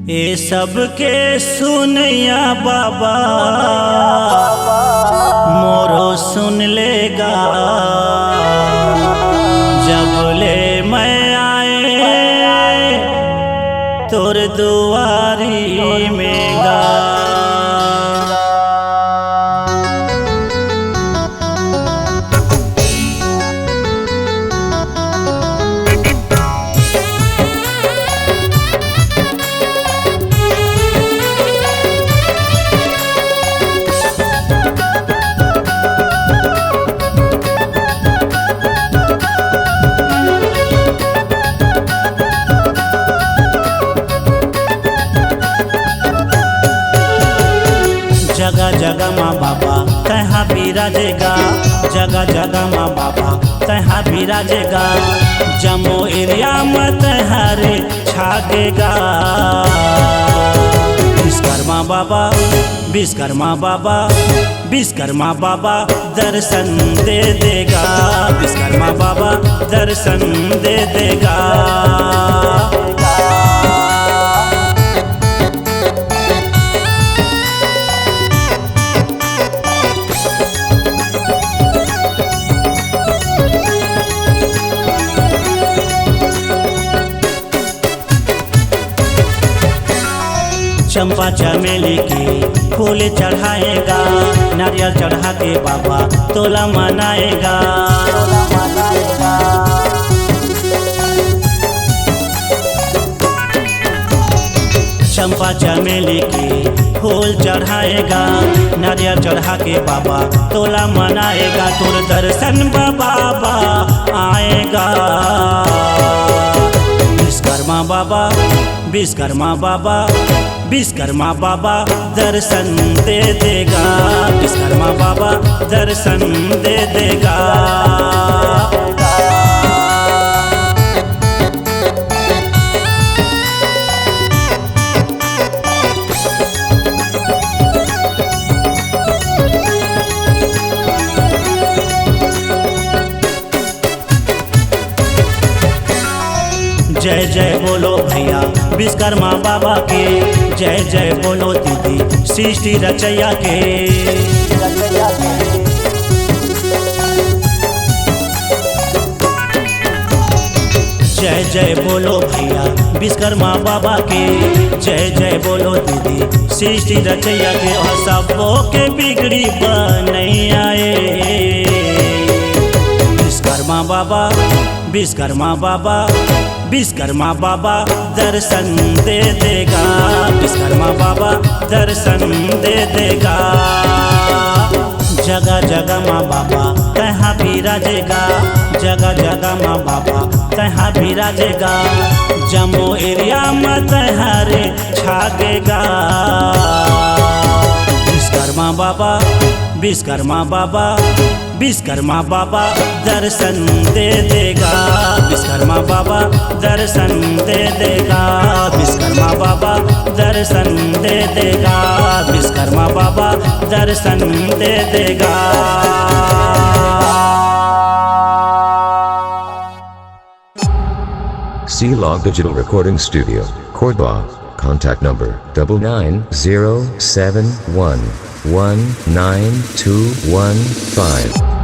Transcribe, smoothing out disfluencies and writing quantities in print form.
ये सब के सुनिया बाबा मोरो सुन लेगा जब ले मैं आए तोर दुआरी में गा। जगह जगह माँ बाबा तहाँ बिराजेगा, जगह जगह माँ बाबा तहाँ बिराजेगा, जम्मू एरिया में तहारे छागेगा। विश्वकर्मा बाबा विश्वकर्मा बाबा विश्वकर्मा बाबा दर्शन दे देगा, विश्वकर्मा बाबा दर्शन दे देगा। चंपा चमेली के फूल चढ़ाएगा, नारियल चढ़ा के बाबा तोला मनाएगा। चंपा चमेली के फूल चढ़ाएगा, नारियल चढ़ा के बाबा तोला मनाएगा। तोर दर्शन बाबा आएगा। विश्वकर्मा बाबा विश्वकर्मा बाबा विश्वकर्मा बाबा दर्शन दे देगा, विश्वकर्मा बाबा दर्शन दे देगा। जय जय बोलो भैया विश्वकर्मा बाबा के, जय जय बोलो दीदी सृष्टि रचैया के। जय जय बोलो भैया विश्वकर्मा बाबा के, जय जय बोलो दीदी सृष्टि रचैया के। और सबों के बिगड़ी बनई आए विश्वकर्मा बाबा विश्वकर्मा बाबा विश्वकर्मा बाबा दर्शन दे देगा, विश्वकर्मा बाबा दर्शन दे देगा। जगह जगह माँ बाबा तहाँ बिराजेगा, जगह जगह माँ बाबा तहाँ बिराजेगा, जम्मू एरिया में तहारे छागेगा। विश्वकर्मा बाबा विश्वकर्मा बाबा विश्वकर्मा बाबा दर्शन दे देगा, विश्वकर्मा बाबा दर्शन दे देगा, विश्वकर्मा बाबा दर्शन दे देगा, विश्वकर्मा बाबा दर्शन दे देगा। C-Log Digital Recording Studio, Cordoba. Contact number 99071192115.